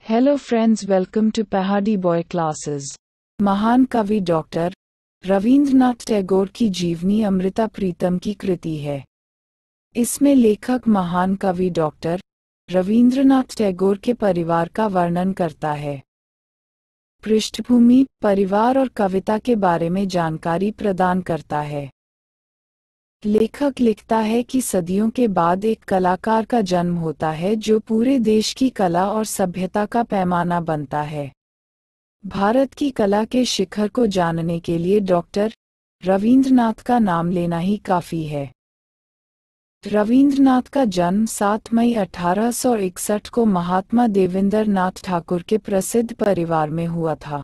Hello friends, welcome to Pahadi Boy Classes. महान कवि doctor Rabindranath Tagore की जीवनी अमृता प्रीतम की कृति है। इसमें लेखक महान कवि डॉक्टर रवींद्रनाथ टैगोर के परिवार का वर्णन करता है। पृष्ठभूमि, परिवार और कविता के बारे में जानकारी प्रदान करता है। लेखक लिखता है कि सदियों के बाद एक कलाकार का जन्म होता है जो पूरे देश की कला और सभ्यता का पैमाना बनता है। भारत की कला के शिखर को जानने के लिए डॉक्टर रवींद्रनाथ का नाम लेना ही काफ़ी है। रवींद्रनाथ का जन्म 7 मई 1861 को महात्मा देवेंद्र नाथ ठाकुर के प्रसिद्ध परिवार में हुआ था।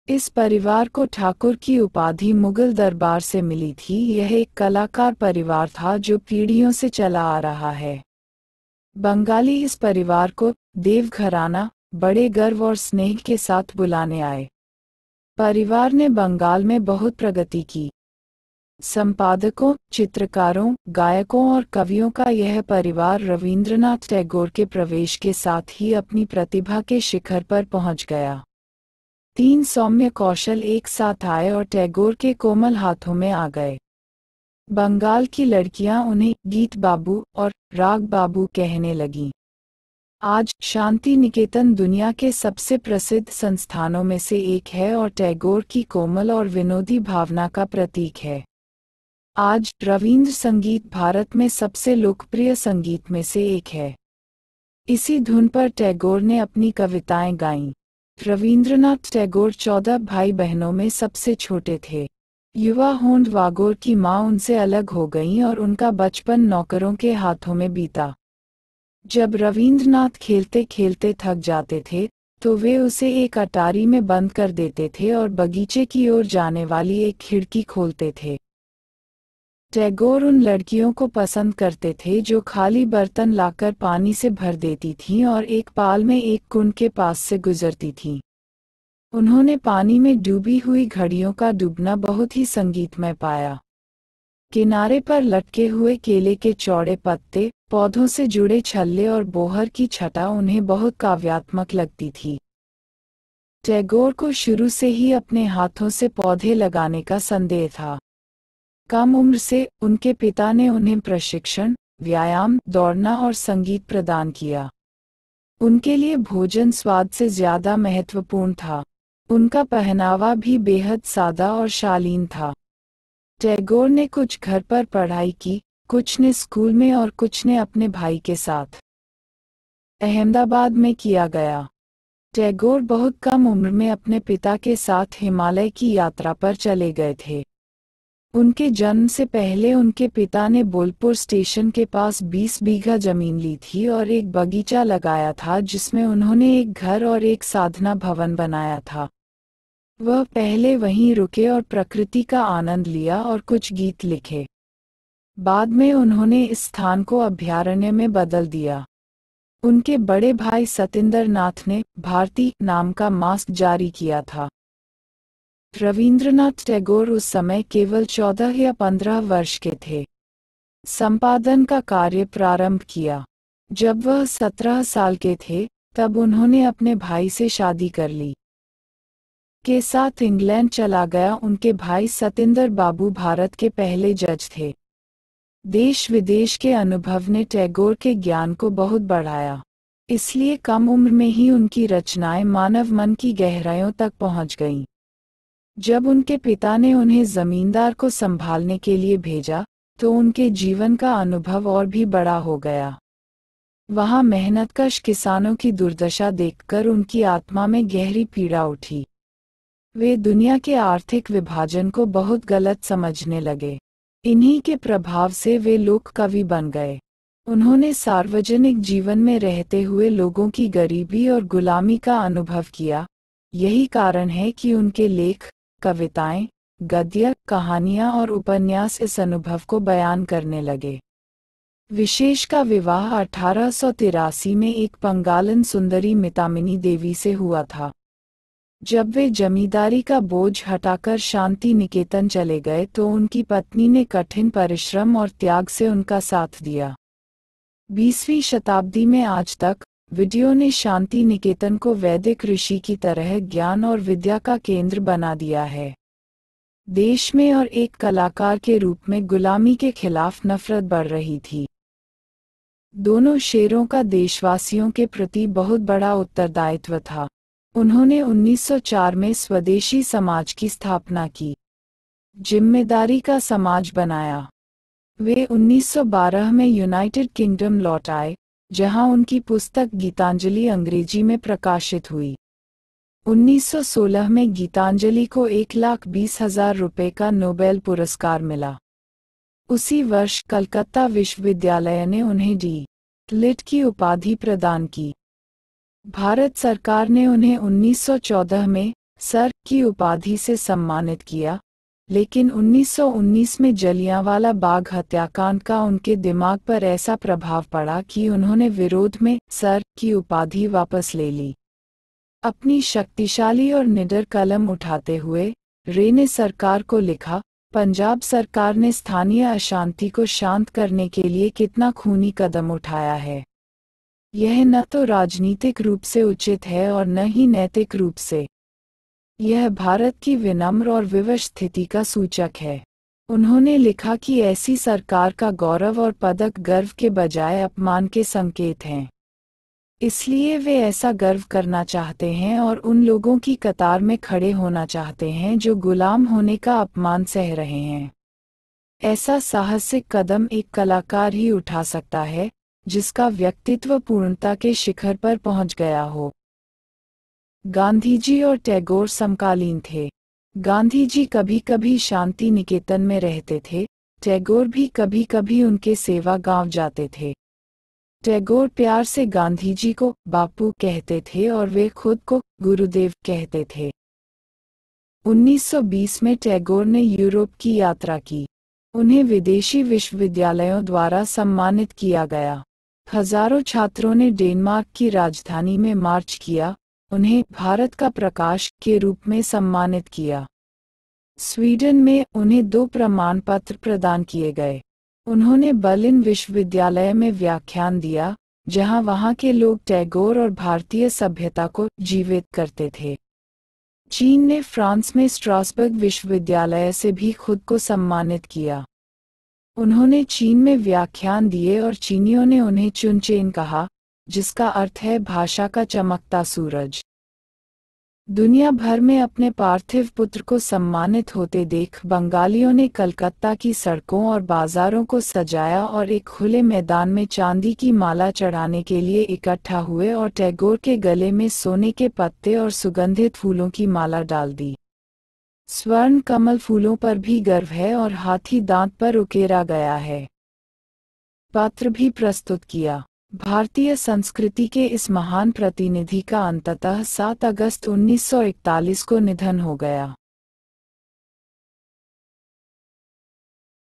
इस परिवार को ठाकुर की उपाधि मुगल दरबार से मिली थी। यह एक कलाकार परिवार था जो पीढ़ियों से चला आ रहा है। बंगाली इस परिवार को देव घराना बड़े गर्व और स्नेह के साथ बुलाने आए। परिवार ने बंगाल में बहुत प्रगति की। संपादकों, चित्रकारों, गायकों और कवियों का यह परिवार रवींद्रनाथ टैगोर के प्रवेश के साथ ही अपनी प्रतिभा के शिखर पर पहुंच गया। 3 सौम्य कौशल एक साथ आए और टैगोर के कोमल हाथों में आ गए। बंगाल की लड़कियां उन्हें गीत बाबू और राग बाबू कहने लगीं। आज शांति निकेतन दुनिया के सबसे प्रसिद्ध संस्थानों में से एक है और टैगोर की कोमल और विनोदी भावना का प्रतीक है। आज रवींद्र संगीत भारत में सबसे लोकप्रिय संगीत में से एक है। इसी धुन पर टैगोर ने अपनी कविताएं गाईं। रवींद्रनाथ टैगोर 14 भाई बहनों में सबसे छोटे थे। युवा होंद वागोर की मां उनसे अलग हो गईं और उनका बचपन नौकरों के हाथों में बीता। जब रवींद्रनाथ खेलते खेलते थक जाते थे तो वे उसे एक अटारी में बंद कर देते थे और बगीचे की ओर जाने वाली एक खिड़की खोलते थे। टैगोर उन लड़कियों को पसंद करते थे जो खाली बर्तन लाकर पानी से भर देती थीं और एक पाल में एक कुंड के पास से गुजरती थीं। उन्होंने पानी में डूबी हुई घड़ियों का डूबना बहुत ही संगीतमय पाया। किनारे पर लटके हुए केले के चौड़े पत्ते, पौधों से जुड़े छल्ले और बोहर की छटा उन्हें बहुत काव्यात्मक लगती थी। टैगोर को शुरू से ही अपने हाथों से पौधे लगाने का संदेह था। कम उम्र से उनके पिता ने उन्हें प्रशिक्षण, व्यायाम, दौड़ना और संगीत प्रदान किया। उनके लिए भोजन स्वाद से ज्यादा महत्वपूर्ण था। उनका पहनावा भी बेहद सादा और शालीन था। टैगोर ने कुछ घर पर पढ़ाई की, कुछ ने स्कूल में और कुछ ने अपने भाई के साथ अहमदाबाद में किया गया। टैगोर बहुत कम उम्र में अपने पिता के साथ हिमालय की यात्रा पर चले गए थे। उनके जन्म से पहले उनके पिता ने बोलपुर स्टेशन के पास 20 बीघा जमीन ली थी और एक बगीचा लगाया था जिसमें उन्होंने एक घर और एक साधना भवन बनाया था। वह पहले वहीं रुके और प्रकृति का आनंद लिया और कुछ गीत लिखे। बाद में उन्होंने इस स्थान को अभयारण्य में बदल दिया। उनके बड़े भाई सतेंद्र नाथ ने भारती नाम का मासिक जारी किया था। रवींद्रनाथ टैगोर उस समय केवल 14 या 15 वर्ष के थे। संपादन का कार्य प्रारंभ किया। जब वह 17 साल के थे तब उन्होंने अपने भाई से शादी कर ली। के साथ इंग्लैंड चला गया। उनके भाई सतेंद्र बाबू भारत के पहले जज थे। देश विदेश के अनुभव ने टैगोर के ज्ञान को बहुत बढ़ाया। इसलिए कम उम्र में ही उनकी रचनाएं मानव मन की गहराइयों तक पहुंच गईं। जब उनके पिता ने उन्हें जमींदार को संभालने के लिए भेजा तो उनके जीवन का अनुभव और भी बड़ा हो गया। वहां मेहनतकश किसानों की दुर्दशा देखकर उनकी आत्मा में गहरी पीड़ा उठी। वे दुनिया के आर्थिक विभाजन को बहुत गलत समझने लगे। इन्हीं के प्रभाव से वे लोक कवि बन गए। उन्होंने सार्वजनिक जीवन में रहते हुए लोगों की गरीबी और गुलामी का अनुभव किया। यही कारण है कि उनके लेख, कविताएं, गद्य, कहानियां और उपन्यास इस अनुभव को बयान करने लगे। विशेष का विवाह 1883 में एक पंगालन सुंदरी मितामिनी देवी से हुआ था। जब वे जमींदारी का बोझ हटाकर शांति निकेतन चले गए तो उनकी पत्नी ने कठिन परिश्रम और त्याग से उनका साथ दिया। 20वीं शताब्दी में आज तक वीडियो ने शांति निकेतन को वैदिक ऋषि की तरह ज्ञान और विद्या का केंद्र बना दिया है। देश में और एक कलाकार के रूप में गुलामी के खिलाफ नफरत बढ़ रही थी। दोनों शेरों का देशवासियों के प्रति बहुत बड़ा उत्तरदायित्व था। उन्होंने 1904 में स्वदेशी समाज की स्थापना की, जिम्मेदारी का समाज बनाया। वे 1912 में यूनाइटेड किंगडम लौट आए, जहां उनकी पुस्तक गीतांजलि अंग्रेजी में प्रकाशित हुई। 1916 में गीतांजलि को 1,20,000 रुपये का नोबेल पुरस्कार मिला। उसी वर्ष कलकत्ता विश्वविद्यालय ने उन्हें डी.लिट की उपाधि प्रदान की। भारत सरकार ने उन्हें 1914 में सर की उपाधि से सम्मानित किया, लेकिन 1919 में जलियांवाला बाग हत्याकांड का उनके दिमाग पर ऐसा प्रभाव पड़ा कि उन्होंने विरोध में सर की उपाधि वापस ले ली। अपनी शक्तिशाली और निडर कलम उठाते हुए रे ने सरकार को लिखा, पंजाब सरकार ने स्थानीय अशांति को शांत करने के लिए कितना खूनी कदम उठाया है। यह न तो राजनीतिक रूप से उचित है और न ही नैतिक रूप से। यह भारत की विनम्र और विवश स्थिति का सूचक है। उन्होंने लिखा कि ऐसी सरकार का गौरव और पदक गर्व के बजाय अपमान के संकेत हैं। इसलिए वे ऐसा गर्व करना चाहते हैं और उन लोगों की कतार में खड़े होना चाहते हैं जो गुलाम होने का अपमान सह रहे हैं। ऐसा साहसिक कदम एक कलाकार ही उठा सकता है, जिसका व्यक्तित्व पूर्णता के शिखर पर पहुंच गया हो। गांधीजी और टैगोर समकालीन थे। गांधीजी कभी कभी शांति निकेतन में रहते थे, टैगोर भी कभी कभी उनके सेवा गांव जाते थे। टैगोर प्यार से गांधीजी को बापू कहते थे और वे खुद को गुरुदेव कहते थे। 1920 में टैगोर ने यूरोप की यात्रा की। उन्हें विदेशी विश्वविद्यालयों द्वारा सम्मानित किया गया। हजारों छात्रों ने डेनमार्क की राजधानी में मार्च किया, उन्हें भारत का प्रकाश के रूप में सम्मानित किया। स्वीडन में उन्हें 2 प्रमाण पत्र प्रदान किए गए। उन्होंने बर्लिन विश्वविद्यालय में व्याख्यान दिया, जहां वहां के लोग टैगोर और भारतीय सभ्यता को जीवित करते थे। चीन ने फ्रांस में स्ट्रासबर्ग विश्वविद्यालय से भी खुद को सम्मानित किया। उन्होंने चीन में व्याख्यान दिए और चीनियों ने उन्हें चुनचेन कहा, जिसका अर्थ है भाषा का चमकता सूरज। दुनिया भर में अपने पार्थिव पुत्र को सम्मानित होते देख बंगालियों ने कलकत्ता की सड़कों और बाजारों को सजाया और एक खुले मैदान में चांदी की माला चढ़ाने के लिए इकट्ठा हुए और टैगोर के गले में सोने के पत्ते और सुगंधित फूलों की माला डाल दी। स्वर्ण कमल फूलों पर भी गर्व है और हाथी दांत पर उकेरा गया है। पत्र भी प्रस्तुत किया। भारतीय संस्कृति के इस महान प्रतिनिधि का अंततः 7 अगस्त 1941 को निधन हो गया।